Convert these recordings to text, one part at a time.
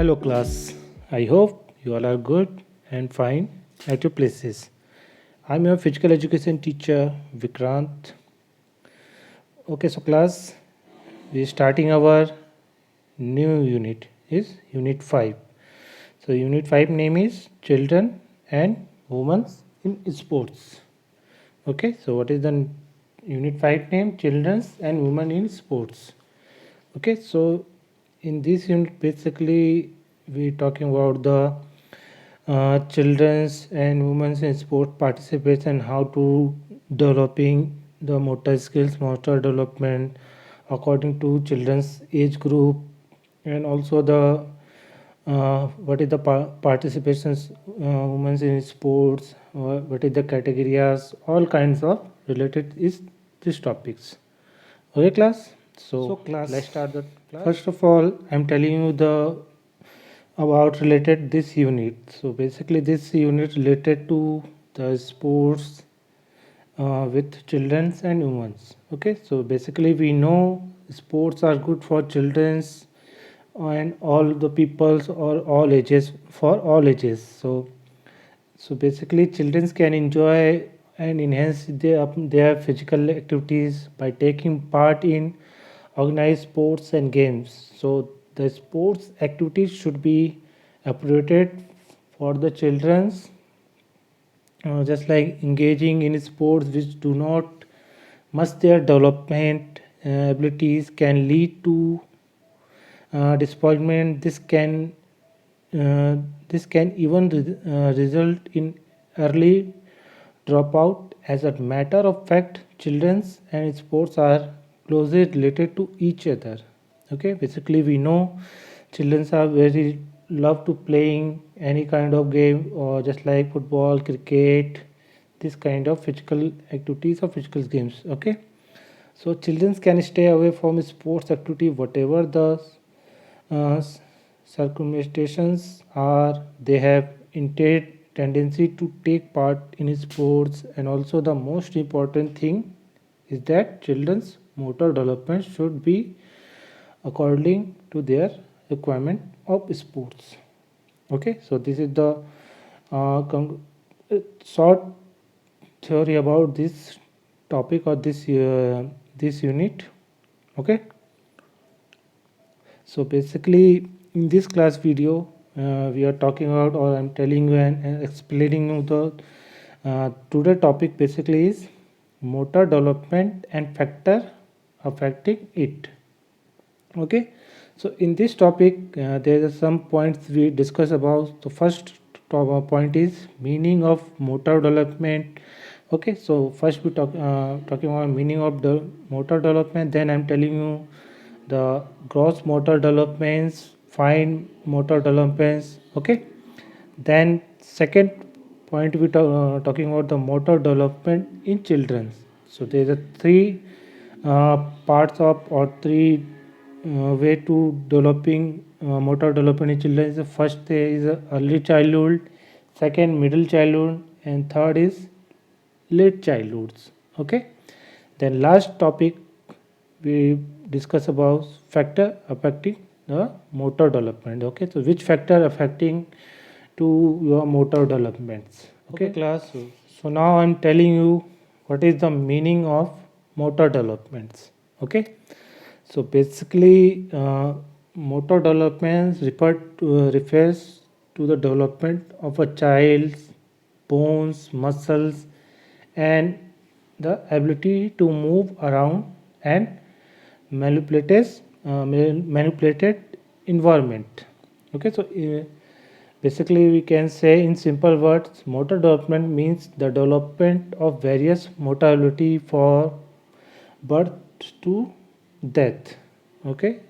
Hello, class. I hope you all are good and fine at your places. I'm your physical education teacher, Vikrant. Okay, so class, we're starting our new unit. Is Unit 5. So, Unit 5 name is Children and Women in Sports. Okay, so what is the Unit 5 name? Children and Women in Sports. Okay, so in this unit, basically, we're talking about the children's and women's in sport participates and how to developing the motor skills, motor development according to children's age group, and also the what is the participations women's in sports, what is the categories, all kinds of related is these topics. Okay, class. So class, let's start the class. First of all, I'm telling you the about related this unit. So basically this unit related to the sports with children's and women's. Okay, so basically we know sports are good for children's and all the peoples or all ages, for all ages. So basically children can enjoy and enhance their physical activities by taking part in organized sports and games. So the sports activities should be appropriate for the children's, just like engaging in sports which do not much their development abilities can lead to disappointment. Uh, this can even result in early dropout. As a matter of fact, children's and sports are closely related to each other. Okay, basically we know children's are very love to playing any kind of game, or just like football, cricket, this kind of physical activities or physical games. Okay, so children can stay away from sports activity whatever the uh, circumstances are. They have innate tendency to take part in sports, and also the most important thing is that children's motor development should be according to their requirement of sports. Okay, so this is the short theory about this topic or this unit. Okay, so basically in this class video we are talking about, or I'm telling you and explaining you the today topic basically is motor development and factor affecting it. Okay, so in this topic there are some points we discuss about. The first point is meaning of motor development. Okay, so first we talking about meaning of the motor development, then I'm telling you the gross motor developments, fine motor developments. Okay, then second point we talking about the motor development in children. So there are three parts of, or three way to developing motor development in children. The first is early childhood, second middle childhood, and third is late childhoods. Okay, then last topic we discuss about factor affecting the motor development. Okay, so which factor affecting to your motor developments. Okay, class. so now I'm telling you what is the meaning of motor developments. Okay, so basically motor developments refers to the development of a child's bones, muscles, and the ability to move around and manipulated environment. Okay, so basically we can say in simple words, motor development means the development of various motor ability for birth to death. Okay,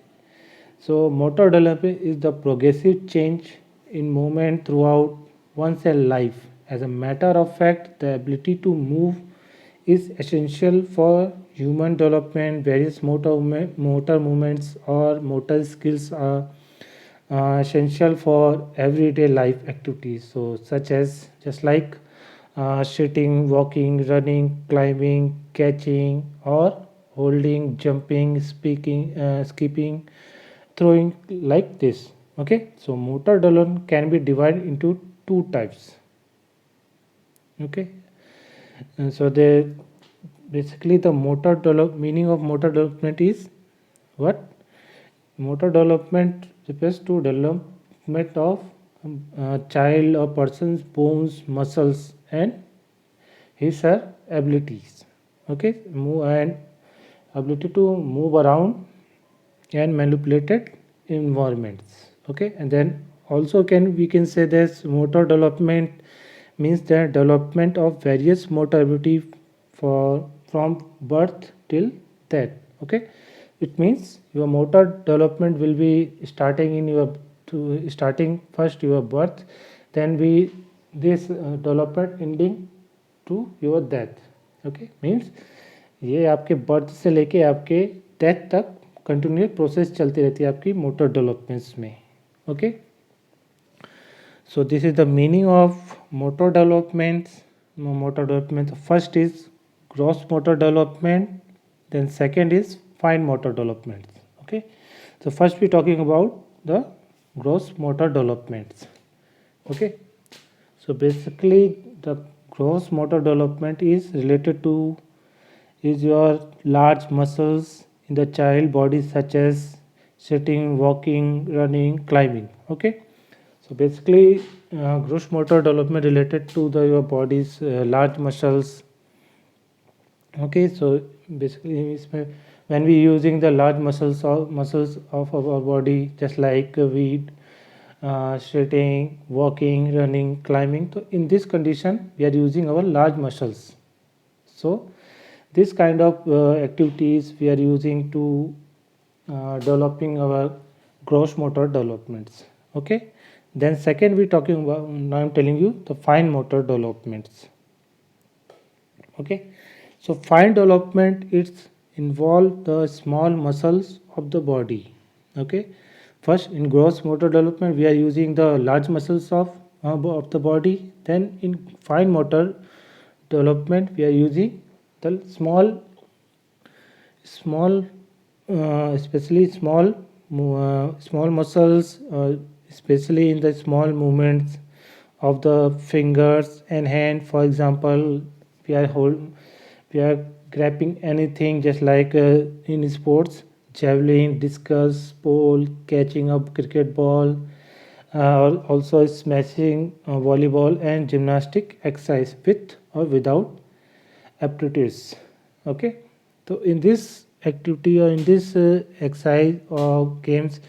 so motor development is the progressive change in movement throughout one's life. As a matter of fact, the ability to move is essential for human development. Various motor movements or motor skills are essential for everyday life activities. So, such as just like sitting, walking, running, climbing, catching, or holding, jumping, speaking, skipping, throwing, like this. Okay, so motor development can be divided into two types. Okay, and so the basically the meaning of motor development is what? Motor development refers to development of child or person's bones, muscles, and his her abilities. Okay, move and ability to move around and manipulated environments. Okay, and then also we can say this motor development means the development of various motor ability for from birth till death. Okay, it means your motor development will be starting in your starting first your birth, then we this development ending to your death. Okay, means ये आपके birth से लेके आपके death तक continuous process चलती रहती है आपकी मोटर डेवलपमेंट्स में. Okay, so this is the meaning of motor developments. Motor development, first is gross motor development, then second is fine motor developments. Okay, so first we talking about the gross motor developments. Okay, so basically the gross motor development is related to is your large muscles in the child body such as sitting, walking, running, climbing. Okay, so basically gross motor development related to your body's large muscles. Okay, so basically when we using the large muscles of our body, just like we sitting, walking, running, climbing. So in this condition we are using our large muscles. So this kind of activities we are using to developing our gross motor developments. Okay, then second we talking about, now I'm telling you the fine motor developments. Okay, so fine development it's involve the small muscles of the body. Okay, first in gross motor development we are using the large muscles of the body, then in fine motor development we are using the small especially small muscles, especially in the small movements of the fingers and hand. For example, we are we are grabbing anything, just like in sports, javelin, discus, pole, catching up cricket ball, also smashing volleyball and gymnastic exercise with or without aptitudes. Okay, so in this activity or in this exercise or games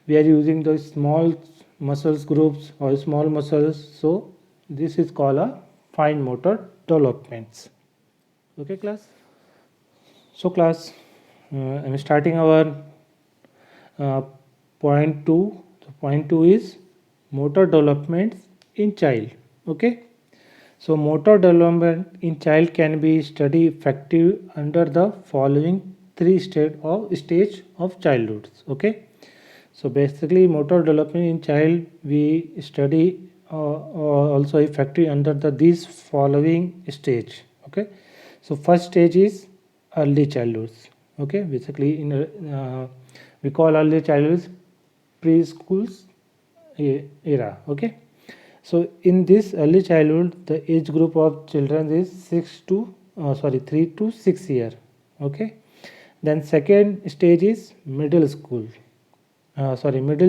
we are using the small muscles groups or small muscles, so this is called a fine motor developments. Okay class, so class I'm starting our uh, point 2. So point 2 is motor developments in child. Okay, so motor development in child can be studied effective under the following three stage of childhood. Okay, so basically motor development in child we study also effective under these following stage. Okay, so first stage is early childhood. Okay, basically in we call early childhood preschools era. Okay, so in this early childhood, the age group of children is 3 to 6 year. Okay. Then second stage is middle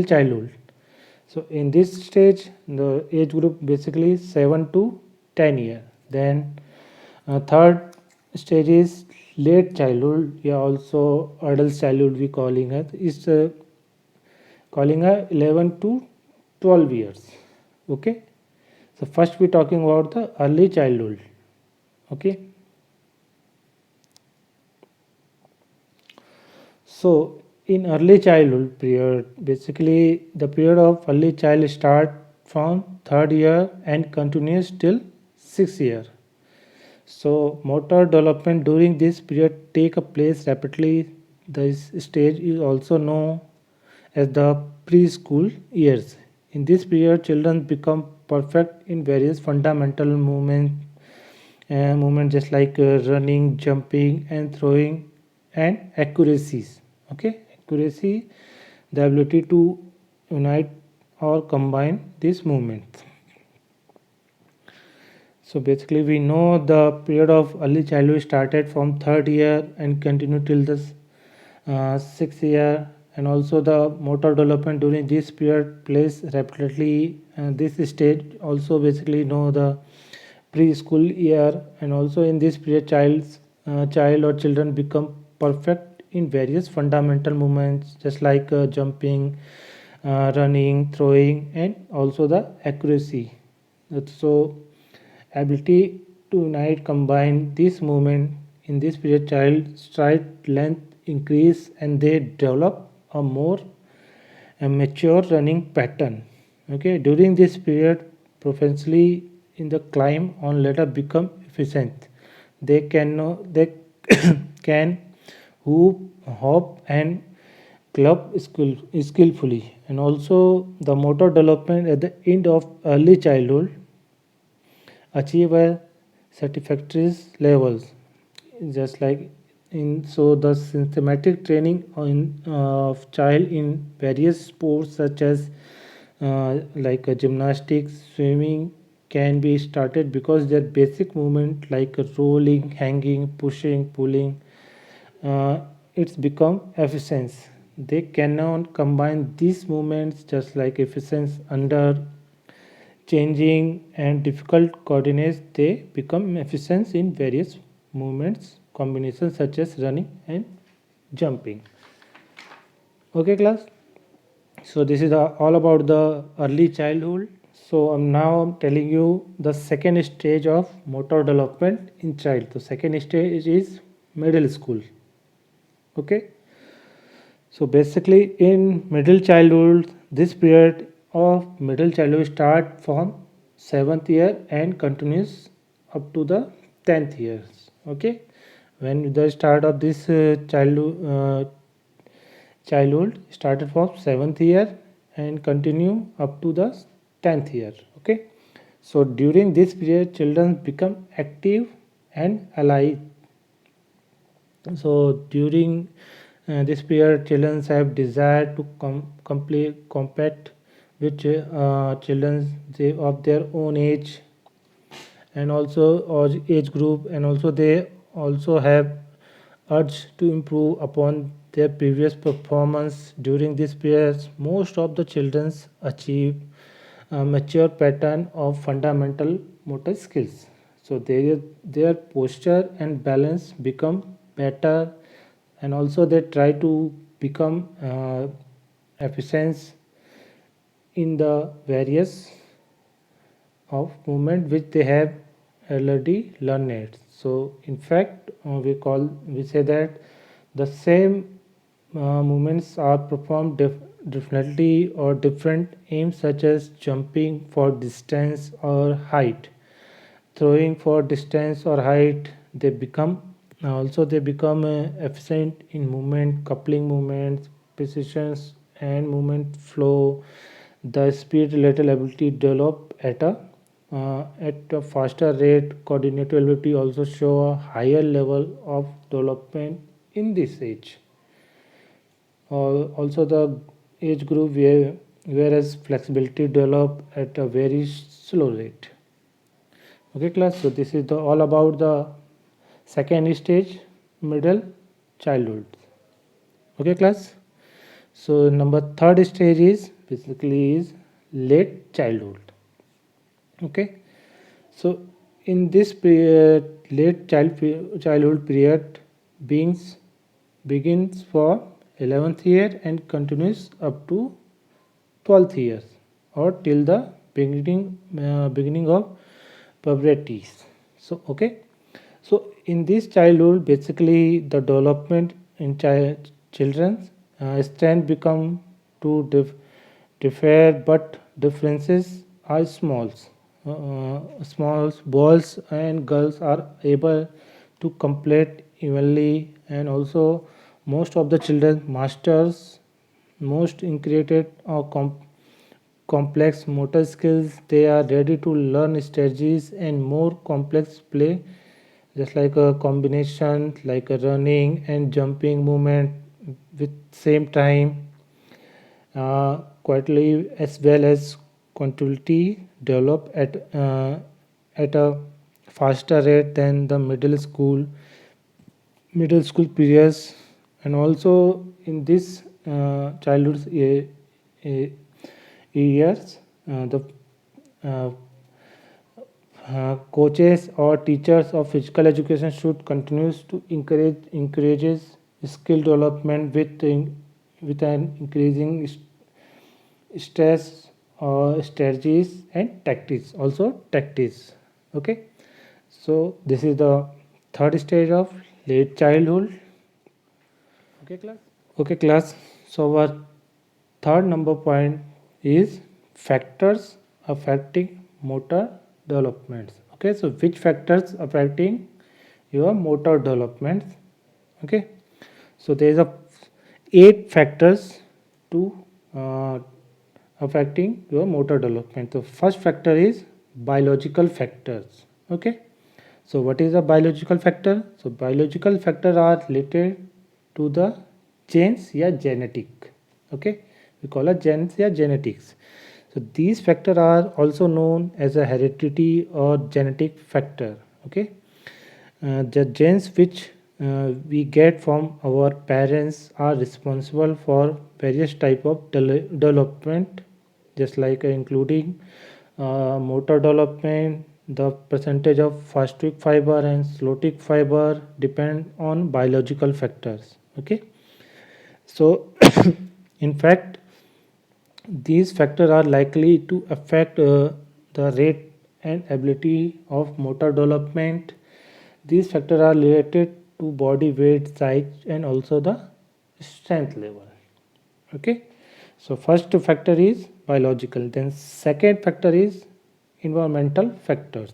childhood. So in this stage, the age group basically is 7 to 10 year. Then third stage is late childhood. Yeah, also adult childhood we calling it is calling 11 to 12 years. Okay. So first we're talking about the early childhood. Okay. So in early childhood period, basically the period of early child start from third year and continues till 6th year. So motor development during this period take a place rapidly. This stage is also known as the preschool years. In this period, children become perfect in various fundamental movement just like running, jumping, and throwing, and accuracies. Okay, accuracy, the ability to unite or combine these movements. So basically we know the period of early childhood started from third year and continue till the sixth year, and also the motor development during this period plays rapidly. This stage also basically know the preschool year, and also in this period child or children become perfect in various fundamental movements just like jumping, running, throwing, and also the accuracy. So ability to unite combine this movement in this period child stride length increase and they develop a more mature running pattern. Okay, during this period proficiency in the climb on ladder become efficient. They can know they can hoop, hop, and club skillfully, and also the motor development at the end of early childhood achieve a satisfactory levels, just like in so the systematic training of child in various sports such as like gymnastics, swimming can be started because their basic movement like rolling, hanging, pushing, pulling, uh, it's become efficiency. They cannot combine these movements just like efficiency under changing and difficult coordinates. They become efficient in various movements combinations such as running and jumping. Okay, class. So this is all about the early childhood. So I'm telling you the second stage of motor development in child. The second stage is middle school. Okay. So basically in middle childhood, this period of middle childhood start from 7th year and continues up to the 10th years. Okay. When the start of this childhood started from 7th year and continue up to the 10th year. Okay. So during this period children become active and alive. So during this period children have desire to complete compete with children of their own age and also age group, and also they also have urge to improve upon their previous performance. During this period most of the children achieve a mature pattern of fundamental motor skills, so their posture and balance become better, and also they try to become efficient in the various of movement which they have already learned. So in fact we say that the same movements are performed differently or different aims such as jumping for distance or height, throwing for distance or height. They become also they become efficient in movement coupling movements precisions and movement flow. The speed related ability develop at a faster rate. Coordinative ability also show a higher level of development in this age. Also the age group whereas flexibility develop at a very slow rate. Okay, class. So this is all about the second stage, middle childhood. Okay, class. So number third stage is basically is late childhood. Okay. So in this period, childhood period begins for 11th year and continues up to 12th years or till the beginning of puberty. So okay. So in this childhood basically the development in children strength become to differ, but differences are small. Small boys and girls are able to complete evenly, and also most of the children masters most integrated or complex motor skills. They are ready to learn strategies and more complex play, just like a combination like a running and jumping movement with same time. quietly as well as continuity develop at a faster rate than the middle school periods, and also in this childhood years, the uh, coaches or teachers of physical education should continue to encourages skill development with an increasing stress or strategies and tactics, also tactics. Okay, so this is the third stage of late childhood. Okay class, so our third number point is factors affecting motor developments. Okay, so which factors affecting your motor developments? Okay, so there is a 8 factors to uh, affecting your motor development. The first factor is biological factors. Okay, so what is a biological factor? So biological factors are related to the genes या genetic. Okay, we call it genes या genetics. So these factors are also known as a heredity or genetic factor. Okay, the genes which we get from our parents are responsible for various type of development, just like including motor development. The percentage of fast twitch fiber and slow twitch fiber depend on biological factors. Okay, so in fact these factors are likely to affect the rate and ability of motor development. These factors are related to body weight, size, and also the strength level. Okay, so first factor is biological, then second factor is environmental factors.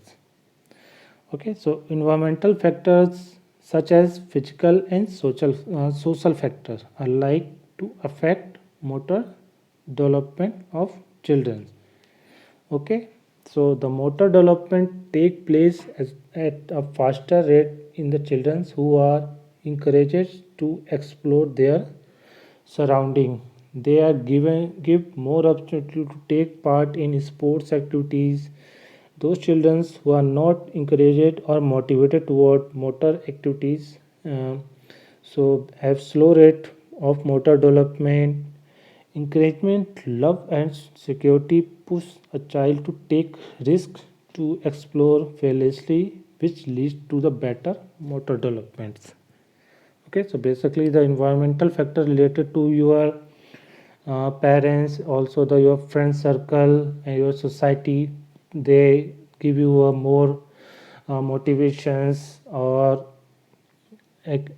Okay, so environmental factors such as physical and social factors are like to affect motor development of children. Okay, so the motor development take place at a faster rate in the children who are encouraged to explore their surrounding. They are give more opportunity to take part in sports activities. Those children who are not encouraged or motivated toward motor activities, uh, so have slow rate of motor development. Encouragement, love, and security push a child to take risks, to explore fearlessly, which leads to the better motor developments. Okay, so basically the environmental factor related to your parents, also the your friend circle and your society, they give you a more motivations or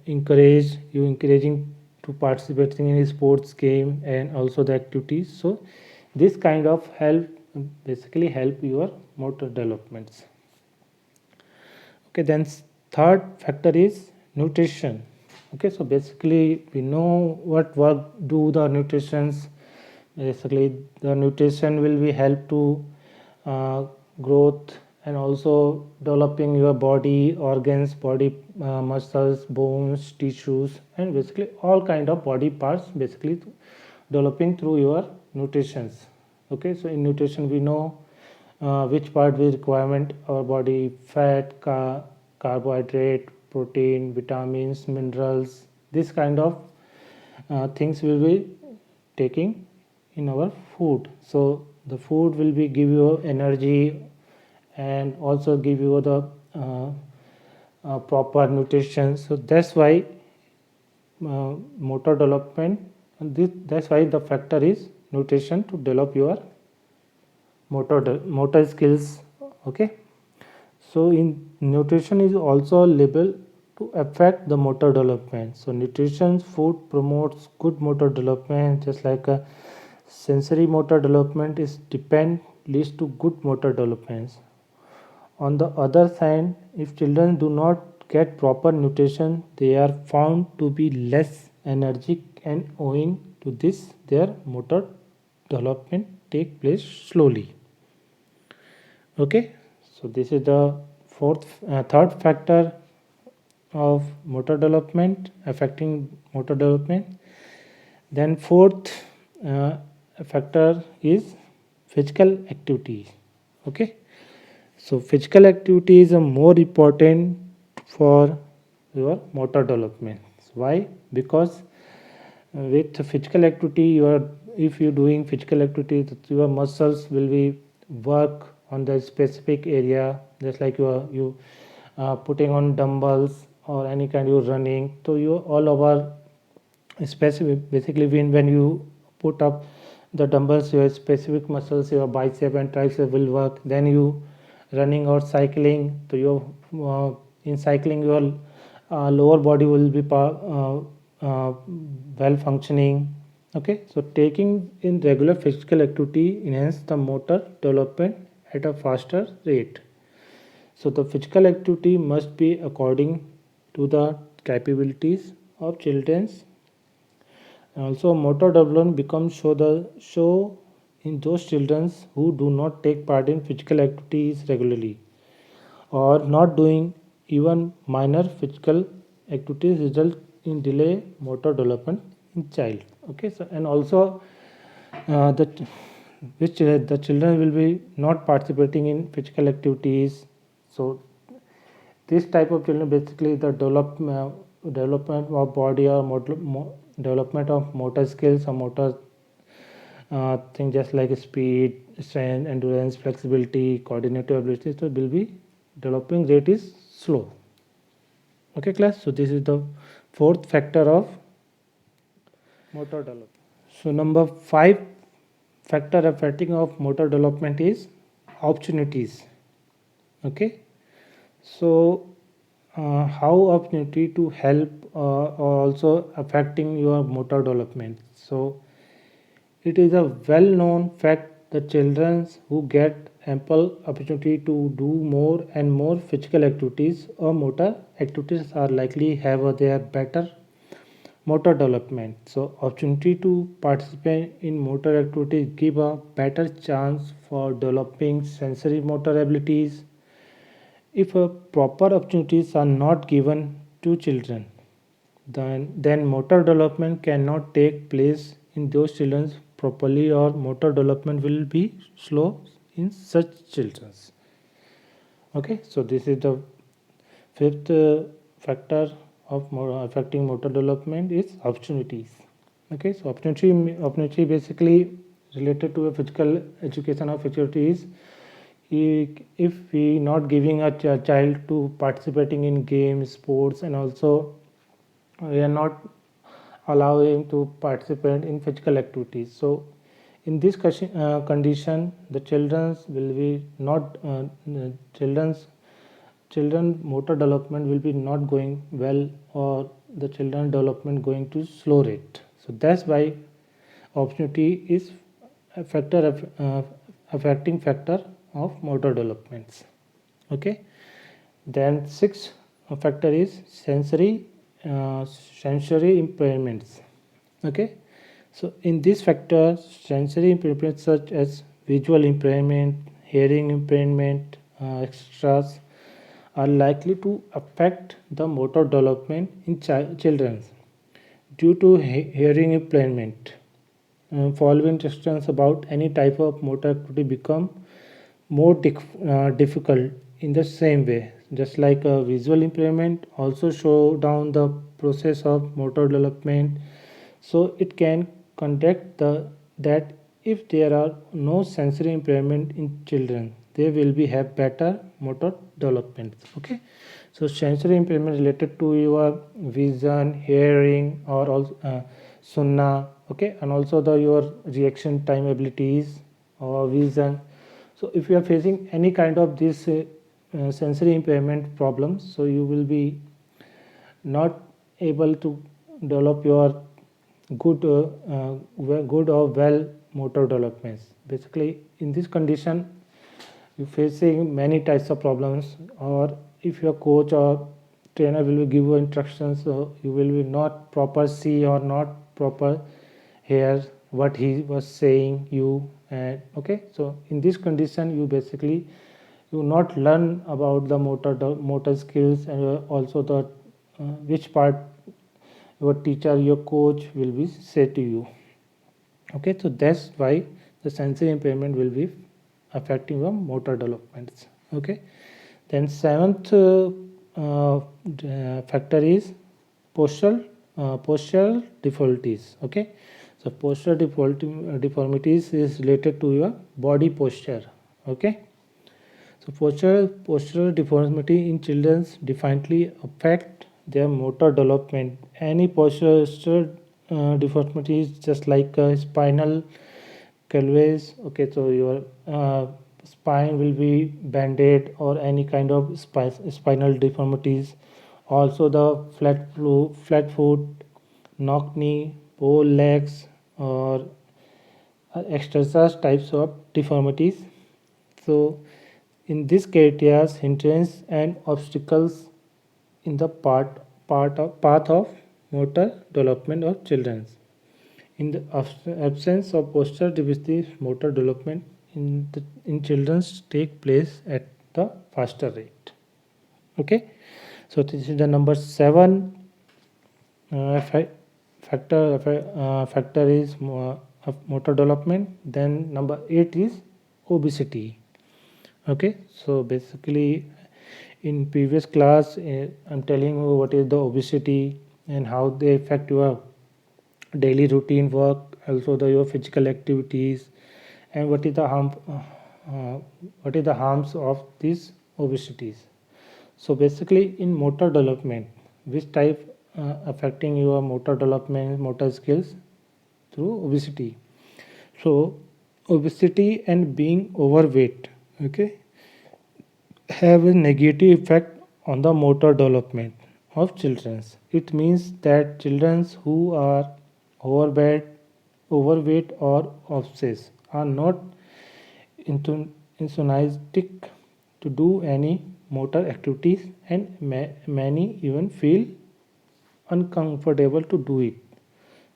encouraging to participating in a sports game and also the activities. So this kind of help basically help your motor developments. Okay, then third factor is nutrition. Okay, so basically we know what work do the nutritions. Basically the nutrition will be help to uh, growth and also developing your body organs, body muscles, bones, tissues, and basically all kind of body parts basically developing through your nutritions. Okay, so in nutrition we know which part we requirement our body: fat, carbohydrate, protein, vitamins, minerals. This kind of things will be taking in our food. So the food will be give you energy and also give you the proper nutrition. So that's why motor development, and that's why the factor is nutrition to develop your motor skills. Okay, so in nutrition is also labeled to affect the motor development. So nutrition food promotes good motor development, just like a sensory motor development is depend leads to good motor developments. On the other side, if children do not get proper nutrition, they are found to be less energetic, and owing to this their motor development take place slowly. Okay, so this is the third factor of motor development affecting motor development. Then fourth, uh, factor is physical activity. Okay, so physical activity is a more important for your motor development. Why? Because with physical activity, if you're doing physical activity, your muscles will be work on the specific area, just like you putting on dumbbells or any kind of running. So you all over specific, basically when you put up the dumbbells, your specific muscles, your bicep and tricep will work. Then you running or cycling, so in cycling your lower body will be well functioning. Okay, so taking in regular physical activity enhance the motor development at a faster rate. So the physical activity must be according to the capabilities of children's. Also, motor development becomes show in those children who do not take part in physical activities regularly or not doing even minor physical activities result in delay motor development in child. Okay, so and also the the children will be not participating in physical activities. So this type of children, basically the development of body or development of motor skills or motor thing, just like speed, strength, endurance, flexibility, coordinative ability, so will be developing rate is slow. Okay, class, so this is the fourth factor of motor development. So number 5 factor affecting of motor development is opportunities. Okay, so how opportunity to help or also affecting your motor development. So it is a well known fact that children who get ample opportunity to do more and more physical activities or motor activities are likely have their better motor development. So opportunity to participate in motor activities give a better chance for developing sensory motor abilities. If proper opportunities are not given to children, then motor development cannot take place in those children properly, or motor development will be slow in such children. Okay, so this is the fifth factor of affecting motor development is opportunities. Okay, so opportunity basically related to a physical education or physical is if we not giving a child to participating in games, sports, and also we are not allowing to participate in physical activities. So in this condition, the children's will be not children motor development will be not going well, or the children development going to slow rate. So that's why opportunity is a factor of affecting factor of motor developments. Okay, then sixth factor is sensory impairments. Okay, so in this factor, sensory impairments such as visual impairment, hearing impairment, extras are likely to affect the motor development in children due to hearing impairment. Following instructions about any type of motor activity become more difficult in the same way, just like a visual impairment also show down the process of motor development. So it can conduct that if there are no sensory impairment in children, they will be have better motor development. Okay, so sensory impairment related to your vision, hearing, or also sunna. Okay, and also the your reaction time abilities or vision. So if you are facing any kind of this sensory impairment problems, so you will be not able to develop your good or well motor developments. Basically in this condition you facing many types of problems, or if your coach or trainer will give you instructions, so you will be not proper see or not proper hear what he was saying you. And okay, so in this condition you basically you not learn about the motor skills, and also the which part your teacher, your coach will be say to you. Okay, so that's why the sensory impairment will be affecting the motor developments. Okay, then seventh factor is postural deformities. Okay, so postural deformities is related to your body posture. Okay, so postural deformity in children definitely affect their motor development. Any postural deformity is just like spinal curvature. Okay, so your spine will be bended or any kind of spinal deformities. Also the flat foot, knock knee, bow legs, or extra types of deformities. So in these criteria, hindrance and obstacles in the path of motor development of children. In the absence of postural deficiency, motor development in children take place at the faster rate. Okay, so this is the number 7 factor is of motor development. Then number 8 is obesity. Okay, so basically in previous class I'm telling you what is the obesity and how they affect your daily routine work, also your physical activities, and uh, what is the harms of these obesities. So basically in motor development, which type affecting your motor development, motor skills through obesity. So obesity and being overweight, okay, have a negative effect on the motor development of children. It means that children who are overweight, overweight or obese are not enthusiastic to do any motor activities, and many even feel uncomfortable to do it.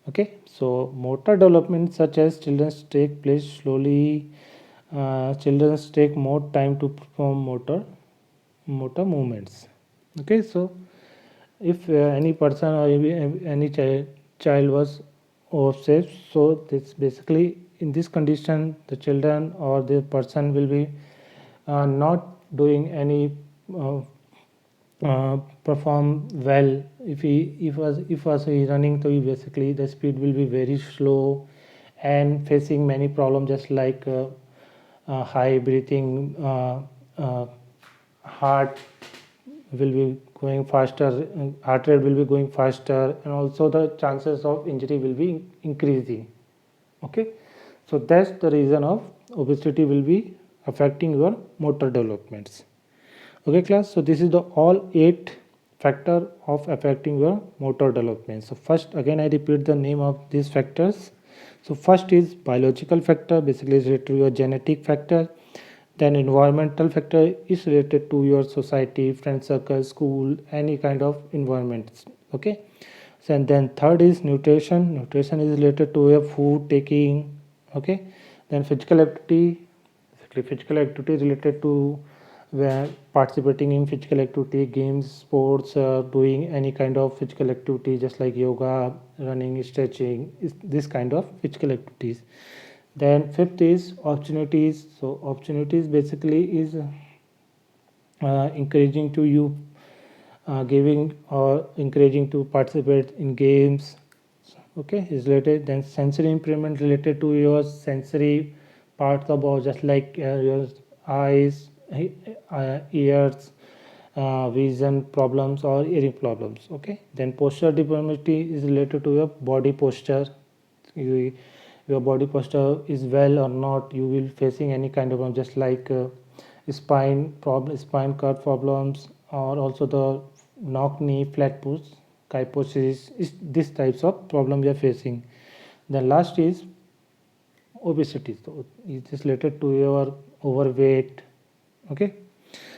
Okay, so motor development such as children take place slowly. Children take more time to perform motor movements. Okay, so if any person or any child was obsessed, so this basically in this condition the children or the person will be not doing any uh, perform well. If he running, so basically the speed will be very slow and facing many problems, just like high breathing, heart will be going faster, heart rate will be going faster, and also the chances of injury will be increasing. Okay, so that's the reason of obesity will be affecting your motor developments. Okay class, so this is the all 8 factor of affecting your motor development. So first, again I repeat the name of these factors. So first is biological factor, basically is related to your genetic factor. Then environmental factor is related to your society, friend circle, school, any kind of environment. Okay, so and then third is nutrition is related to your food taking. Okay, then physical activity, basically physical activity is related to where participating in physical activity, games, sports, doing any kind of physical activity just like yoga, running, stretching, is this kind of physical activities. Then fifth is opportunities. So opportunities basically is encouraging to you, giving or encouraging to participate in games. Okay, is related. Then sensory impairment related to your sensory parts of body, just like your eyes, ears, vision problems or hearing problems. Okay, then posture deformity is related to your body posture. You, your body posture is well or not, you will facing any kind of just like spine cut problems, or also the knock knee, flat foot, kyphosis is this types of problem we are facing. The last is obesity, so it is related to your overweight. Okay,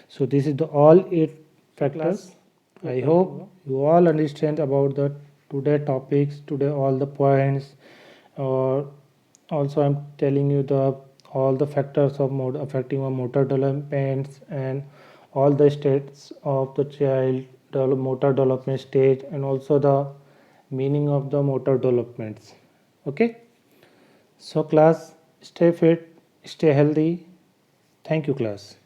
so this is the all 8 factors. I hope you all understand about the today topics, today all the points, or also I'm telling you the all the factors of affecting our motor developments and all the states of the child motor development stage, and also the meaning of the motor developments. Okay, So class, stay fit, stay healthy. Thank you class.